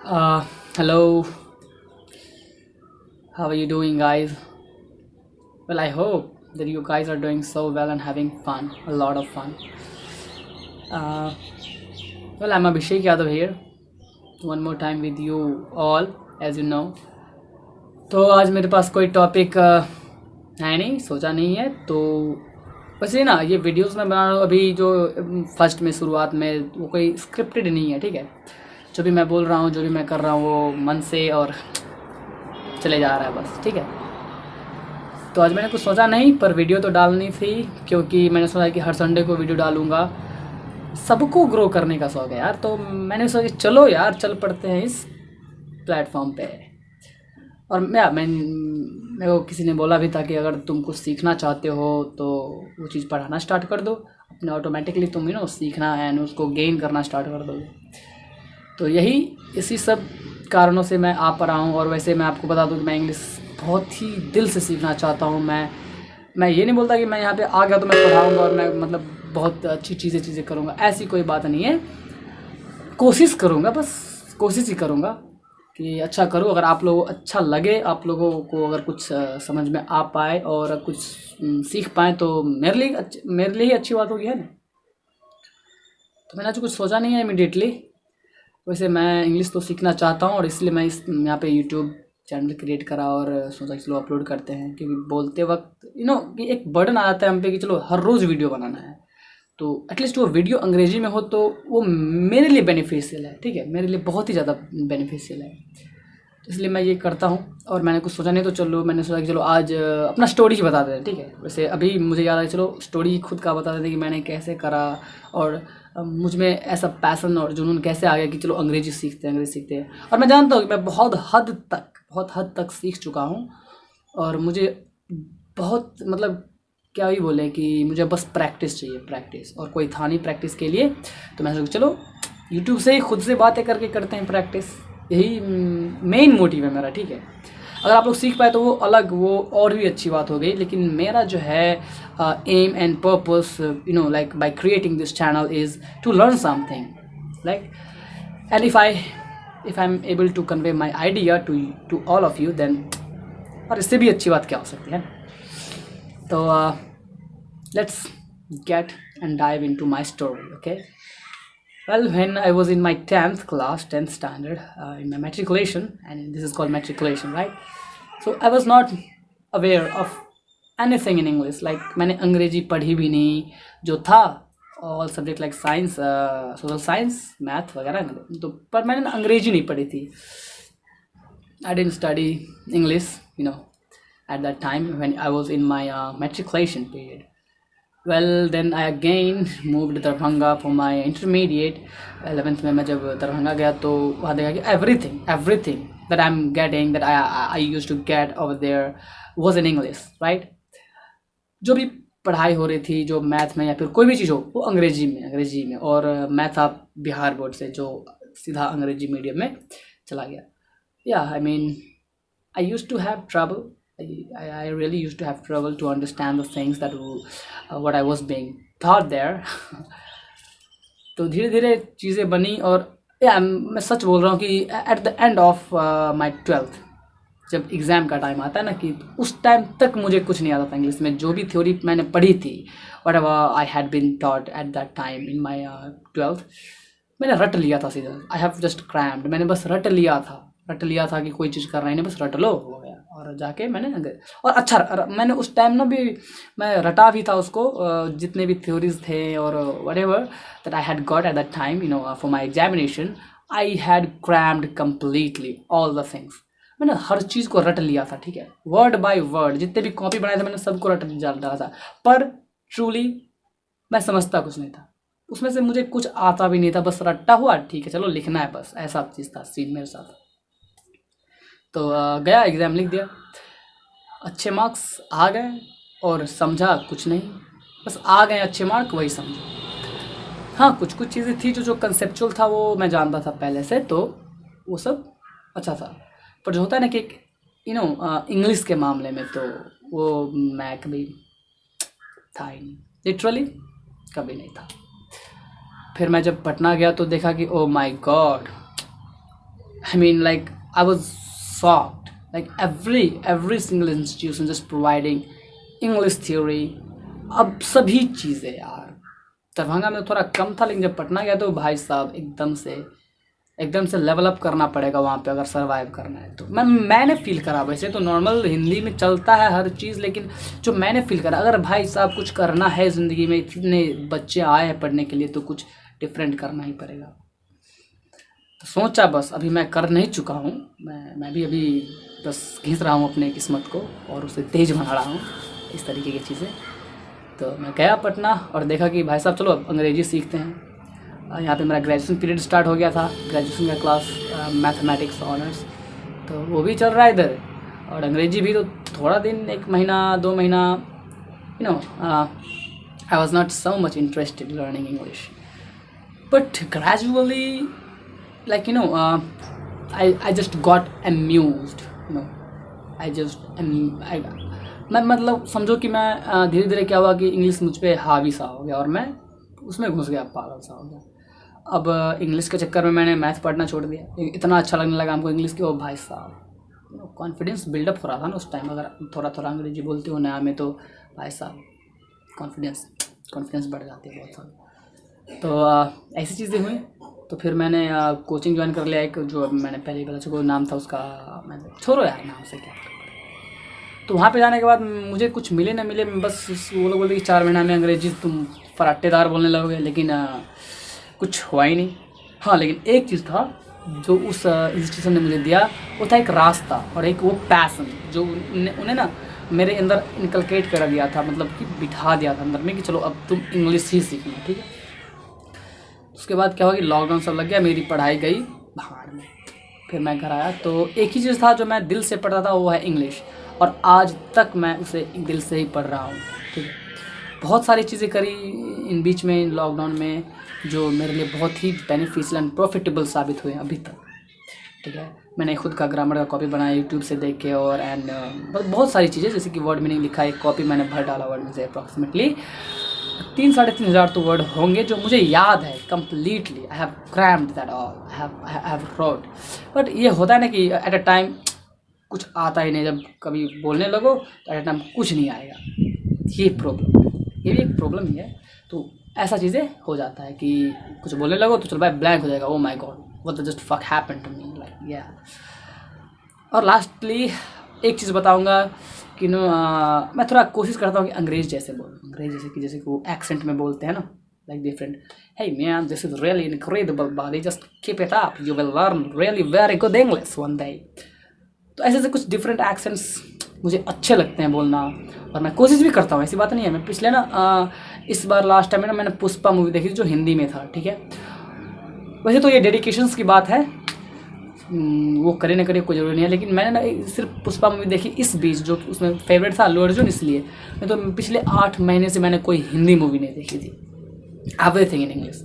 Hello, how are you doing, guys? Well, I hope that you guys are doing so well and having fun, a lot of fun. Uh, I'm Abhishek Yadav here, one more time with you all, as you know. तो आज मेरे पास कोई topic है नहीं, सोचा नहीं है, तो वैसे ना ये वीडियोस मैं बना रहा हूँ अभी जो फर्स्ट में शुरुआत में वो कोई स्क्रिप्टेड नहीं है, ठीक है। जो भी मैं बोल रहा हूँ, जो भी मैं कर रहा हूँ वो मन से और चले जा रहा है बस, ठीक है। तो आज मैंने कुछ सोचा नहीं, पर वीडियो तो डालनी थी क्योंकि मैंने सोचा कि हर संडे को वीडियो डालूँगा। सबको ग्रो करने का शौक है यार, तो मैंने सोचा कि चलो यार चल पड़ते हैं इस प्लेटफॉर्म पे। और मैं मेरे को किसी ने बोला भी था कि अगर तुम कुछ सीखना चाहते हो तो वो चीज़ पढ़ाना स्टार्ट कर दो, अपने ऑटोमेटिकली तुम सीखना है और उसको गेन करना स्टार्ट कर दोगे। तो इसी सब कारणों से मैं आ पा रहा हूँ। और वैसे मैं आपको बता दूँ कि मैं इंग्लिश बहुत ही दिल से सीखना चाहता हूँ। मैं ये नहीं बोलता कि मैं यहाँ पे आ गया तो मैं पढ़ाऊँगा और मैं मतलब बहुत अच्छी चीज़ें करूँगा, ऐसी कोई बात नहीं है। कोशिश करूँगा, बस कोशिश ही करूँगा कि अच्छा करूँ। अगर आप लोगों को अच्छा लगे, आप लोगों को अगर कुछ समझ में आ पाए और कुछ सीख पाएँ तो मेरे लिए ही अच्छी बात होगी, है ना। तो मैंने आज कुछ सोचा नहीं है इमीडिएटली। वैसे मैं इंग्लिश तो सीखना चाहता हूँ और इसलिए मैं इस यहाँ पे यूट्यूब चैनल क्रिएट करा और सोचा कि चलो अपलोड करते हैं, क्योंकि बोलते वक्त कि एक बर्डन आ जाता है हम पे कि चलो हर रोज़ वीडियो बनाना है। तो एटलीस्ट वो वीडियो अंग्रेजी में हो तो वो मेरे लिए बेनिफिशियल है, ठीक है, मेरे लिए बहुत ही ज़्यादा बेनिफिशियल है। तो इसलिए मैं ये करता हूँ। और मैंने कुछ सोचा नहीं, तो चलो मैंने सोचा कि चलो आज अपना स्टोरी ही बता देते हैं, ठीक है। वैसे अभी मुझे याद है, चलो स्टोरी खुद का बता देते कि मैंने कैसे करा और मुझ में ऐसा पैसन और जुनून कैसे आ गया कि चलो अंग्रेजी सीखते हैं। और मैं जानता हूँ कि मैं बहुत हद तक सीख चुका हूँ। और मुझे बहुत मतलब क्या ही बोले कि मुझे बस प्रैक्टिस चाहिए, प्रैक्टिस। और कोई था नहीं प्रैक्टिस के लिए, तो मैंने सोचा चलो यूट्यूब से ही खुद से बातें करके करते हैं प्रैक्टिस। यही मेन मोटिव है मेरा, ठीक है। अगर आप लोग सीख पाए तो वो और भी अच्छी बात हो गई। लेकिन मेरा जो है aim and purpose like by creating this channel is to learn something like, and if I am able to convey my idea to all of you, then और इससे भी अच्छी बात क्या हो सकती है। तो let's get and dive into my story, okay. Well, when I was in my 10th class, 10th standard, in my matriculation, and this is called matriculation, right? So I was not aware of anything in English. Like मैंने अंग्रेजी पढ़ी भी नहीं, जो था all subject like science, social science, math वगैरह, तो पर मैंने अंग्रेजी नहीं पढ़ी थी। I didn't study English, at that time when I was in my matriculation period. Well, then I again moved to Darbhanga for my intermediate. 11th में मैं जब दरभंगा गया तो वहाँ देखा कि everything that I'm getting, that I used to get over there was in English, right? जो भी पढ़ाई हो रही थी, जो मैथ में या फिर कोई भी चीज़ हो, वो अंग्रेजी में। और मैं था बिहार बोर्ड से, जो सीधा अंग्रेजी मीडियम में चला गया। Yeah, I mean, I used to have trouble. I really used to have trouble to understand the things that what I was being taught there. तो धीरे धीरे चीज़ें बनी। और मैं सच बोल रहा हूँ कि at the end of my 12th, जब एग्ज़ाम का टाइम आता है ना, कि उस टाइम तक मुझे कुछ नहीं आता था इंग्लिश में। जो भी थ्योरी मैंने पढ़ी थी, whatever I had been taught at that time in my 12th, मैंने रट लिया था सीधा। आई हैव जस्ट क्रैम्ड, मैंने बस रट लिया था कि कोई चीज़ कर रहा है नहीं, बस रट लो, हो गया। और जाके मैंने और अच्छा मैंने उस टाइम ना भी मैं रटा भी था उसको, जितने भी थ्योरीज थे और what ever that I had got eight that time for my examination, I had crammed completely all the things. मैंने हर चीज़ को रट लिया था, ठीक है, वर्ड बाय वर्ड। जितने भी कॉपी बनाए थे मैंने सबको रट डाला था, पर ट्रूली मैं समझता कुछ नहीं था उसमें से, मुझे कुछ आता भी नहीं था, बस रट्टा हुआ, ठीक है चलो लिखना है, बस ऐसा चीज़ था सीन मेरे साथ। तो गया एग्ज़ाम लिख दिया, अच्छे मार्क्स आ गए और समझा कुछ नहीं, बस आ गए अच्छे मार्क, वही समझो। हाँ, कुछ चीज़ें थी जो कंसेप्चुअल था वो मैं जानता था पहले से, तो वो सब अच्छा था। पर जो होता है ना कि इंग्लिश के मामले में, तो वो मैं कभी था ही नहीं, लिटरली कभी नहीं था। फिर मैं जब पटना गया तो देखा कि ओ my God, I mean, like, I was shocked. Like, every single institution just providing English theory. अब सभी चीज़ें यार, दरभंगा में थोड़ा कम था, लेकिन जब पटना गया तो भाई साहब एकदम से लेवल अप करना पड़ेगा वहाँ पे अगर सरवाइव करना है तो। मैंने फील करा, वैसे तो नॉर्मल हिंदी में चलता है हर चीज़, लेकिन जो मैंने फील करा, अगर भाई साहब कुछ करना है ज़िंदगी में, इतने बच्चे आए हैं पढ़ने के लिए, तो कुछ डिफरेंट करना ही पड़ेगा। तो सोचा, बस अभी मैं कर नहीं चुका हूँ, मैं भी अभी बस घिस रहा हूँ अपने किस्मत को और उसे तेज़ बना रहा हूँ, इस तरीके की चीज़ें। तो मैं गया पटना और देखा कि भाई साहब चलो अब अंग्रेजी सीखते हैं। यहाँ पे मेरा ग्रेजुएशन पीरियड स्टार्ट हो गया था, ग्रेजुएशन का क्लास मैथमेटिक्स ऑनर्स, तो वो भी चल रहा है इधर, और अंग्रेजी भी। तो थोड़ा दिन, 1 महीना 2 महीना, you know, I was not so much interested learning English, but gradually, like, you know, I just got amused, you know, मैं मतलब समझो कि मैं धीरे धीरे क्या हुआ कि इंग्लिश मुझ पे हावी सा हो गया और मैं उसमें घुस गया, पागल सा हो गया। अब इंग्लिश के चक्कर में मैंने मैथ पढ़ना छोड़ दिया, इतना अच्छा लगने लगा हमको इंग्लिश की। ओ भाई साहब, कॉन्फिडेंस बिल्डअप हो रहा था ना उस टाइम, अगर थोड़ा थोड़ा अंग्रेजी बोलते हो नया में तो भाई साहब कॉन्फिडेंस बढ़ जाती है बहुत सारा। तो ऐसी चीज़ें हुई। तो फिर मैंने कोचिंग ज्वाइन कर लिया, एक जो मैंने पहले ही बता चुका, नाम था उसका, मैंने छोड़ो यार नाम से क्या। तो वहाँ पे जाने के बाद मुझे कुछ मिले ना मिले, बस वो लोग बोलते कि 4 महीना में अंग्रेजी तुम फराटेदार बोलने लगोगे, लेकिन कुछ हुआ ही नहीं। हाँ, लेकिन एक चीज़ था जो उस इंस्टीट्यूशन ने मुझे दिया, वो था एक रास्ता और एक वो पैसन जो उन्हें ना मेरे अंदर इनकलकेट कर दिया था, मतलब कि बिठा दिया था अंदर में कि चलो अब तुम इंग्लिश ही सीखना, ठीक है। उसके बाद क्या हुआ कि लॉकडाउन सब लग गया, मेरी पढ़ाई गई भाड़ में। फिर मैं घर आया तो एक ही चीज़ था जो मैं दिल से पढ़ता था, वो है इंग्लिश, और आज तक मैं उसे दिल से ही पढ़ रहा हूँ, ठीक है। बहुत सारी चीज़ें करी इन बीच में, इन लॉकडाउन में, जो मेरे लिए बहुत ही बेनिफिशियल एंड प्रॉफिटेबल साबित हुए अभी तक, ठीक है। मैंने खुद का ग्रामर का कॉपी बनाया यूट्यूब से देख के, और बहुत सारी चीज़ें, जैसे कि वर्ड मीनिंग लिखा, एक कॉपी मैंने भर डाला वर्ड में से अप्रॉक्सीमेटली 3-3.5 हज़ार तो वर्ड होंगे जो मुझे याद है completely. I have crammed that all, I have road. But ये होता है ना कि एट अ टाइम कुछ आता ही नहीं, जब कभी बोलने लगो तो एट अ टाइम कुछ नहीं आएगा। ये भी एक प्रॉब्लम ही है। तो ऐसा चीज़ें हो जाता है कि कुछ बोलने लगो तो चलो भाई ब्लैंक हो जाएगा, oh my god what the just fuck happened to me, like yeah. और लास्टली एक चीज़ बताऊँगा कि मैं थोड़ा कोशिश करता हूँ कि अंग्रेज़ जैसे बोलूँ, अंग्रेज़ जैसे कि वो एक्सेंट में बोलते हैं ना, like different. Hey man, this is really incredible body, just keep it up, you will learn really very good English one day. तो ऐसे कुछ डिफरेंट एक्सेंट्स मुझे अच्छे लगते हैं बोलना, और मैं कोशिश भी करता हूँ, ऐसी बात नहीं है। मैं पिछले इस बार लास्ट टाइम में मैंने पुष्पा मूवी देखी जो हिंदी में था, ठीक है। वैसे तो ये डेडिकेशंस की बात है, वो करे ना करे कोई ज़रूरी नहीं है, लेकिन मैंने ना सिर्फ पुष्पा मूवी देखी इस बीच, जो कि उसमें फेवरेट था अल्लू अर्जुन, इसलिए। नहीं तो पिछले 8 महीने से मैंने कोई हिंदी मूवी नहीं देखी थी। Everything in English,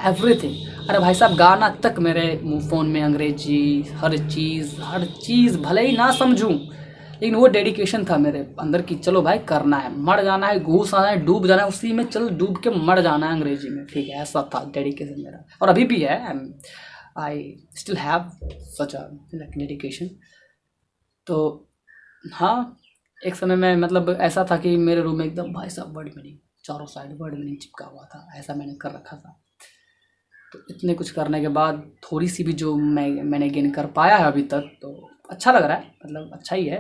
everything. अरे भाई साहब, गाना तक मेरे फ़ोन में अंग्रेजी, हर चीज़ भले ही ना समझूँ, लेकिन वो डेडिकेशन था मेरे अंदर कि चलो भाई करना है, मर जाना है, घूस आना है, डूब जाना है उसी में, चल डूब के मर जाना है अंग्रेजी में, ठीक है। ऐसा था डेडिकेशन मेरा, और अभी भी है। I still have such a like dedication। तो हाँ, एक समय में मतलब ऐसा था कि मेरे रूम में एकदम भाई साहब वर्ड मीनिंग, चारों साइड वर्ड मीनिंग चिपका हुआ था, ऐसा मैंने कर रखा था। तो इतने कुछ करने के बाद थोड़ी सी भी जो मैंने गेन कर पाया है अभी तक, तो अच्छा लग रहा है, मतलब अच्छा ही है।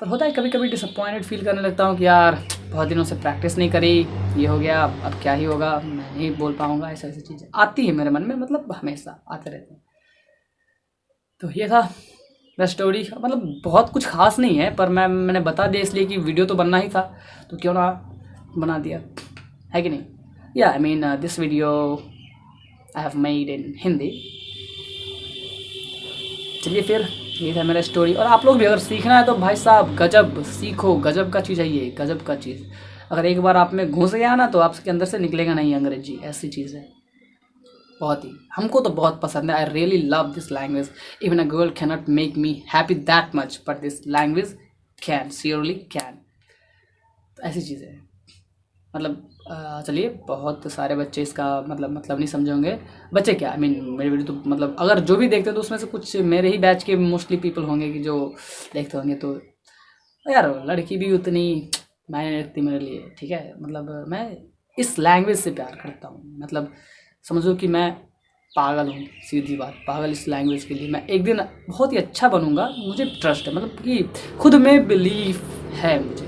पर होता है कभी कभी डिसअपॉइंटेड फील करने लगता हूँ कि यार बहुत दिनों से प्रैक्टिस नहीं करी, ये हो गया, अब क्या ही होगा, मैं नहीं बोल पाऊँगा, ऐसी चीज़ें आती है मेरे मन में, मतलब हमेशा आते रहते हैं। तो ये था मेरा स्टोरी, मतलब बहुत कुछ खास नहीं है, पर मैंने बता दिया इसलिए कि वीडियो तो बनना ही था, तो क्यों ना बना दिया, है कि नहीं। या I mean this video I have made in Hindi. चलिए फिर, ये था मेरा स्टोरी। और आप लोग भी अगर सीखना है तो भाई साहब गजब सीखो, गजब का चीज़ है ये, गजब का चीज़। अगर एक बार आप में घुस गया ना तो आपके अंदर से निकलेगा नहीं अंग्रेजी, ऐसी चीज़ है। बहुत ही, हमको तो बहुत पसंद है। I really love this language. Even a girl can not make me happy that much, but this language can, surely can. तो ऐसी चीज़ें हैं, मतलब चलिए, बहुत सारे बच्चे इसका मतलब नहीं समझे होंगे। बच्चे क्या, आई मीन मेरी वीडियो तो मतलब अगर जो भी देखते हैं तो उसमें से कुछ मेरे ही बैच के मोस्टली पीपल होंगे कि जो देखते होंगे। तो यार लड़की भी उतनी मायने नहीं रखती मेरे लिए, ठीक है। मतलब मैं इस लैंग्वेज से प्यार करता हूँ, मतलब समझो कि मैं पागल हूँ, सीधी बात, पागल इस लैंग्वेज के लिए। मैं एक दिन बहुत ही अच्छा बनूंगा, मुझे ट्रस्ट है, मतलब कि खुद में बिलीफ है मुझे।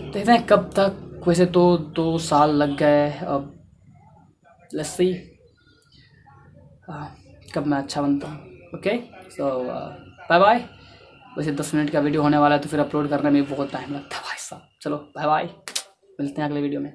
देखते हैं कब तक, वैसे तो 2 साल लग गए, अब लेट्स सी कब मैं अच्छा बनता हूँ। ओके, सो बाय बाय। वैसे 10 मिनट का वीडियो होने वाला है तो फिर अपलोड करने में बहुत टाइम लगता है भाई साहब। चलो बाय बाय, मिलते हैं अगले वीडियो में।